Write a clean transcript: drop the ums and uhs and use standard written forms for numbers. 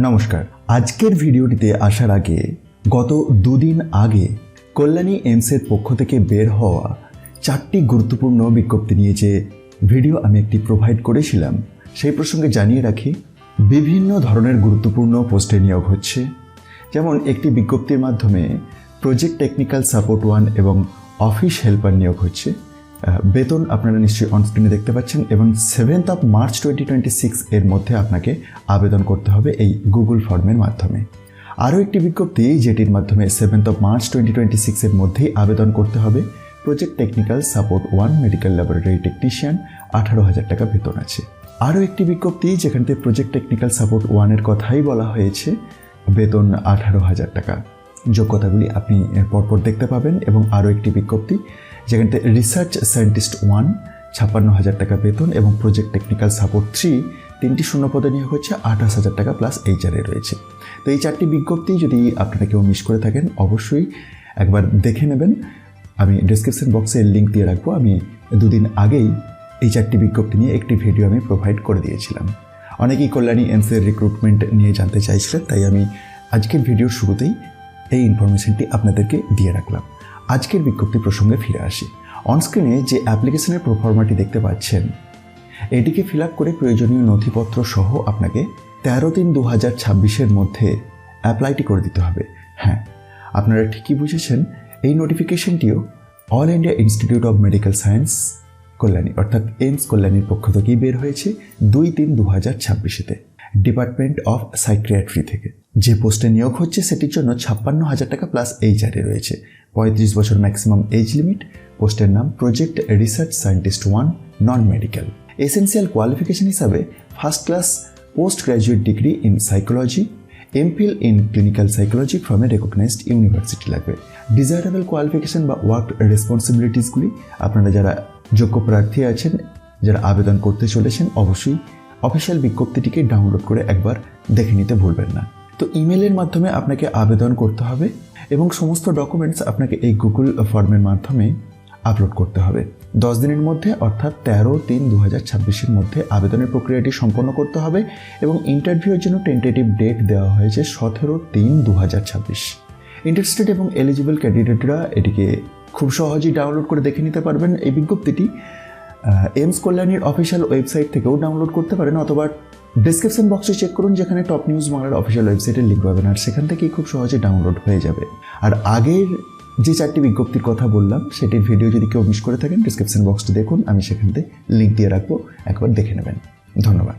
নমস্কার। আজকের ভিডিওটিতে আসার আগে গত দুদিন আগে কল্যাণী এইমসের পক্ষ থেকে বের হওয়া 4টি গুরুত্বপূর্ণ বিজ্ঞপ্তি নিয়ে যে ভিডিও আমি একটি প্রোভাইড করেছিলাম সেই প্রসঙ্গে জানিয়ে রাখি, বিভিন্ন ধরনের গুরুত্বপূর্ণ পোস্টে নিয়োগ হচ্ছে। যেমন একটি বিজ্ঞপ্তির মাধ্যমে প্রজেক্ট টেকনিক্যাল সাপোর্ট 1 এবং অফিস হেল্পার নিয়োগ হচ্ছে। বেতন আপনারা নিশ্চয়ই অনস্ক্রিনে দেখতে পাচ্ছেন এবং 7th of March 2026 এর মধ্যে আপনাকে আবেদন করতে হবে এই গুগল ফর্মের মাধ্যমে। আরও একটি বিজ্ঞপ্তি যেটির মাধ্যমে 7th of March 2026 এর মধ্যেই আবেদন করতে হবে, project technical support 1 medical laboratory technician, 18,000 টাকা বেতন আছে। আরও একটি বিজ্ঞপ্তি যেখানে প্রজেক্ট টেকনিক্যাল সাপোর্ট 1 এর কথাই বলা হয়েছে, বেতন 18,000 টাকা। যোগ্যতাগুলি আপনি পরপর দেখতে পাবেন। এবং আরও একটি বিজ্ঞপ্তি যেখানে রিসার্চ সায়েন্টিস্ট 1, 56,000 টাকা বেতন এবং প্রজেক্ট টেকনিক্যাল সাপোর্ট 3, 3টি শূন্য পদে নিয়োগ হচ্ছে, 28,000 টাকা প্লাস এইচআরএ রয়েছে। তো এই 4টি বিজ্ঞপ্তি যদি আপনারা কেউ মিস করে থাকেন অবশ্যই একবার দেখে নেবেন। আমি ডেসক্রিপশন বক্সে লিঙ্ক দিয়ে রাখবো। আমি দুদিন আগেই এই 4টি বিজ্ঞপ্তি নিয়ে একটি ভিডিও আমি প্রোভাইড করে দিয়েছিলাম। অনেকেই কল্যাণী এইমসের রিক্রুটমেন্ট নিয়ে জানতে চাইছিলেন, তাই আমি আজকের ভিডিওর শুরুতেই এই ইনফরমেশনটি আপনাদেরকে দিয়ে রাখলাম। আজকের বিজ্ঞপ্তি প্রসঙ্গে ফিরে আসি। অনস্ক্রিনে যে অ্যাপ্লিকেশনের প্রোফর্মাটি দেখতে পাচ্ছেন, এটিকে ফিল আপ করে প্রয়োজনীয় নথিপত্র সহ আপনাকে 13/3/2026 মধ্যে অ্যাপ্লাইটি করে দিতে হবে। হ্যাঁ, আপনারা ঠিকই বুঝেছেন, এই নোটিফিকেশনটিও all India institute of medical science Kalyani অর্থাৎ এইমস কল্যাণীর পক্ষ থেকেই বের হয়েছে 2/3/2026-তে ডিপার্টমেন্ট অফ সাইকিয়াট্রি থেকে। যে পোস্টে নিয়োগ হচ্ছে সেটির জন্য 56,000 টাকা প্লাস এইচআরএ রয়েছে, 35 বছর ম্যাক্সিমাম এজ লিমিট। পোস্টের নাম project research scientist 1 non medical. Essential qualification হিসাবে first class post graduate degree in psychology, MPhil in clinical psychology from a recognised university লাগবে। ডিজায়ারেবল কোয়ালিফিকেশন বা ওয়ার্ক রেসপন্সিবিলিটিসগুলি আপনারা যারা যোগ্য প্রার্থী আছেন, যারা আবেদন করতে চলেছেন, অবশ্যই অফিসিয়াল বিজ্ঞপ্তিটিকে ডাউনলোড করে একবার দেখে নিতে ভুলবেন না। তো ইমেলের মাধ্যমে আপনাকে আবেদন করতে হবে এবং সমস্ত ডকুমেন্টস আপনাকে এই গুগল ফর্মের মাধ্যমে আপলোড করতে হবে। 10 দিনের মধ্যে অর্থাৎ 13/3/2026 মধ্যে আবেদনের প্রক্রিয়াটি সম্পন্ন করতে হবে এবং ইন্টারভিউয়ের জন্য টেন্টেটিভ ডেট দেওয়া হয়েছে 17/3/2026। ইন্টারেস্টেড এবং এলিজিবল ক্যান্ডিডেটরা এটিকে খুব সহজেই ডাউনলোড করে দেখে নিতে পারবেন। এই বিজ্ঞপ্তিটি এইমস কল্যাণীর অফিসিয়াল ওয়েবসাইট থেকেও ডাউনলোড করতে পারেন, অথবা ডিসক্রিপশন বক্সে চেক করুন, যেখানে টপ নিউজ বাংলার অফিসিয়াল ওয়েবসাইটের লিঙ্ক পাবেন, আর সেখান থেকেই খুব সহজে ডাউনলোড হয়ে যাবে। আর আগের যে 4টি বিজ্ঞপ্তির কথা বললাম সেটির ভিডিও যদি কেউ মিস করে থাকেন, ডিসক্রিপশন বক্সটি দেখুন, আমি সেখান থেকে লিঙ্ক দিয়ে রাখবো, একবার দেখে নেবেন। ধন্যবাদ।